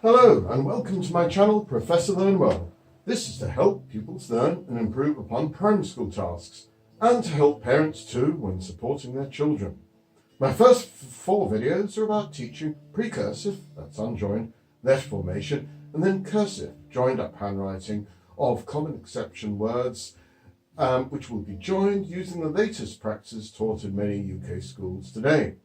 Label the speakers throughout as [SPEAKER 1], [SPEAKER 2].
[SPEAKER 1] Hello and welcome to my channel, Professor Learn Well. This is to help pupils learn and improve upon primary school tasks and to help parents too when supporting their children. My first 4 videos are about teaching precursive, that's unjoined, letter formation, and then cursive, joined up handwriting of common exception words, which will be joined using the latest practices taught in many UK schools today.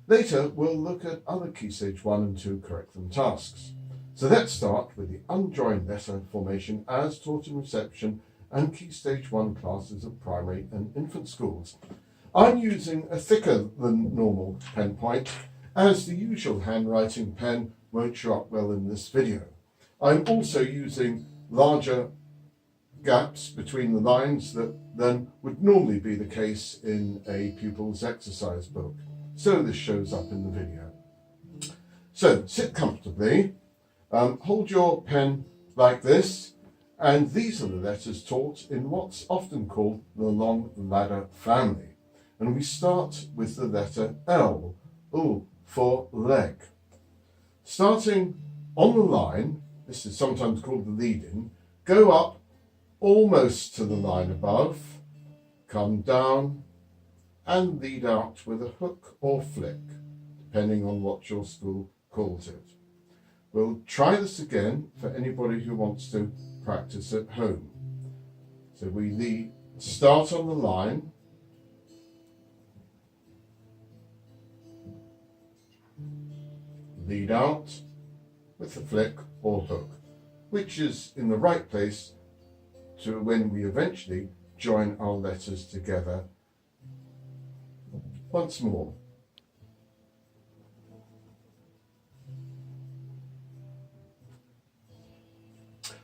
[SPEAKER 1] Later, we'll look at other Key Stage 1 and 2 curriculum tasks. So let's start with the unjoined letter formation as taught in reception and Key Stage 1 classes of primary and infant schools. I'm using a thicker than normal pen point, as the usual handwriting pen won't show up well in this video. I'm also using larger gaps between the lines than would normally be the case in a pupil's exercise book, so this shows up in the video. So sit comfortably, hold your pen like this, and these are the letters taught in what's often called the long ladder family. And we start with the letter L, for leg. Starting on the line, this is sometimes called the lead-in, go up almost to the line above, come down, and lead out with a hook or flick, depending on what your school calls it. We'll try this again for anybody who wants to practice at home. So we start on the line, lead out with a flick or hook, which is in the right place to when we eventually join our letters together. Once more.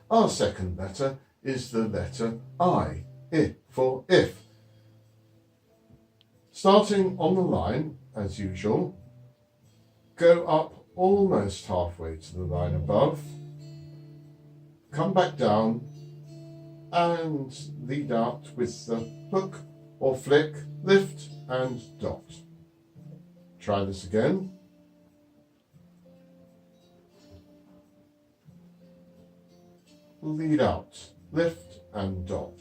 [SPEAKER 1] Our second letter is the letter I for if. Starting on the line, as usual, go up almost halfway to the line above, come back down, and lead out with the hook or flick, lift and dot. Try this again. Lead out, lift and dot.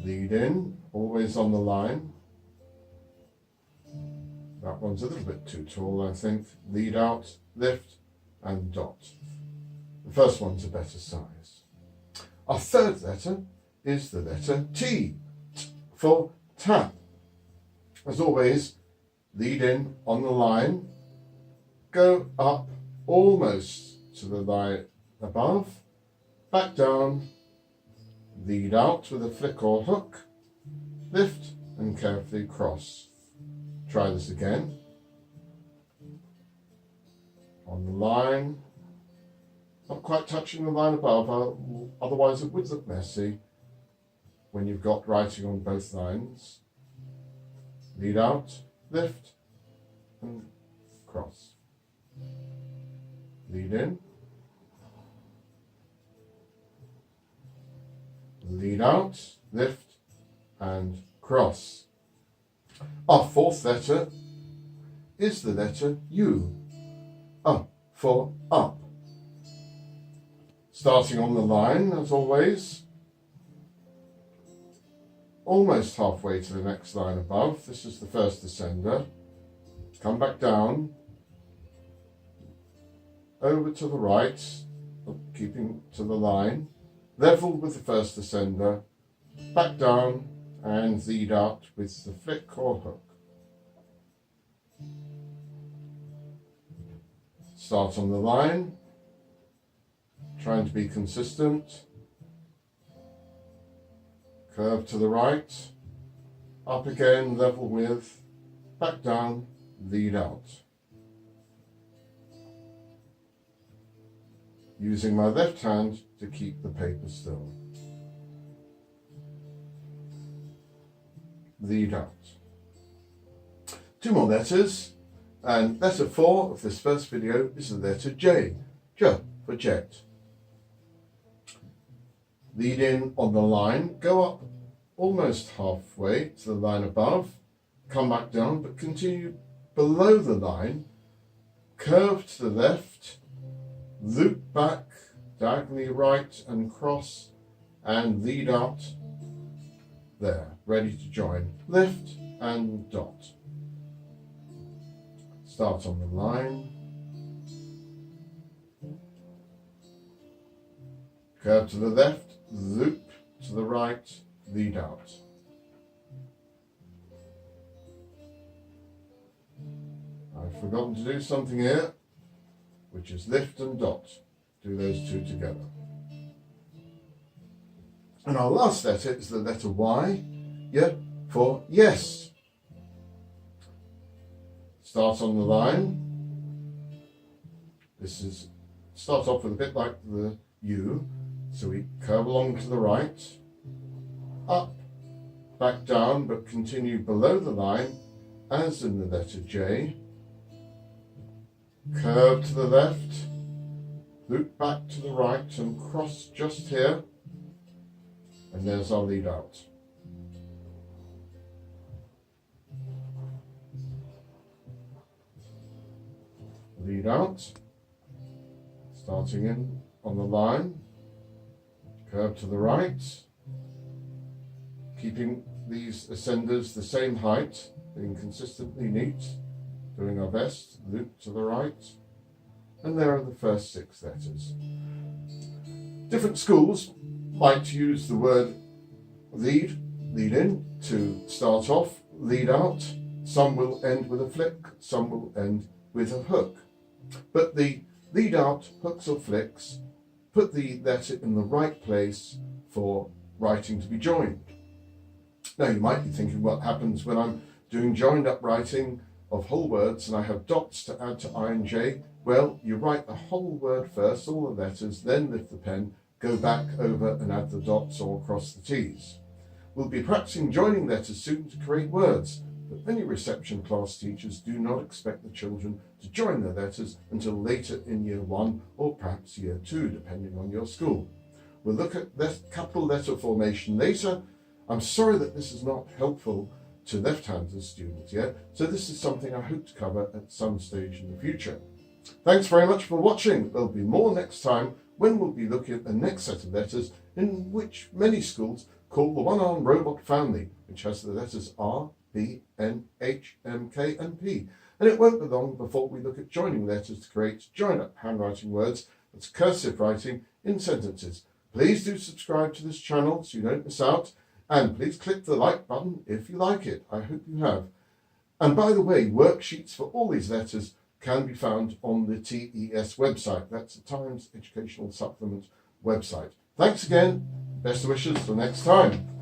[SPEAKER 1] Lead in, always on the line. That one's a little bit too tall, I think. Lead out, lift and dot. The first one's a better size. Our third letter is the letter T, for tap. As always, lead in on the line, go up almost to the line above, back down, lead out with a flick or hook, lift and carefully cross. Try this again. On the line, not quite touching the line above, otherwise it would look messy when you've got writing on both lines. Lead out, lift and cross. Lead in, lead out, lift and cross. Our fourth letter is the letter U, for up. Starting on the line, as always, almost halfway to the next line above. This is the first descender. Come back down, over to the right, keeping to the line, level with the first descender, back down and lead out with the flick or hook. Start on the line, trying to be consistent, curve to the right, up again, level with, back down, lead out. Using my left hand to keep the paper still. Lead out. 2 more letters, and letter 4 of this first video is the letter J, for jet. Lead in on the line, go up almost halfway to the line above, come back down, but continue below the line curve to the left, loop back, diagonally right and cross, and lead out. There, ready to join. Lift and dot. Start on the line. Curve to the left, loop to the right, lead out. I've forgotten to do something here, which is lift and dot. Do those two together. And our last letter is the letter Y, for yes. Start on the line. Start off with a bit like the U, so we curve along to the right, up, back down, but continue below the line, as in the letter J. Curve to the left, loop back to the right and cross just here, and there's our lead out. Lead out, starting in on the line, curve to the right, keeping these ascenders the same height, being consistently neat, doing our best, loop to the right, and there are the first 6 letters. Different schools might use the word lead in to start off, lead out. Some will end with a flick, some will end with a hook. But the lead out, hooks or flicks, put the letter in the right place for writing to be joined. Now you might be thinking, what happens when I'm doing joined up writing of whole words and I have dots to add to I and J? Well, you write the whole word first, all the letters, then lift the pen, go back over and add the dots or cross the T's. We'll be practicing joining letters soon to create words, but many reception class teachers do not expect the children to join their letters until later in year 1 or perhaps year 2, depending on your school. We'll look at capital letter formation later. I'm sorry that this is not helpful to left-handed students yet, so this is something I hope to cover at some stage in the future. Thanks very much for watching. There'll be more next time when we'll be looking at the next set of letters, in which many schools call the one-armed robot family, which has the letters R, B, N, H, M, K and P. And it won't be long before we look at joining letters to create joined-up handwriting words, that's cursive writing, in sentences. Please do subscribe to this channel so you don't miss out, and please click the like button if you like it. I hope you have. And by the way, worksheets for all these letters can be found on the TES website. That's the Times Educational Supplement website. Thanks again. Best wishes till next time.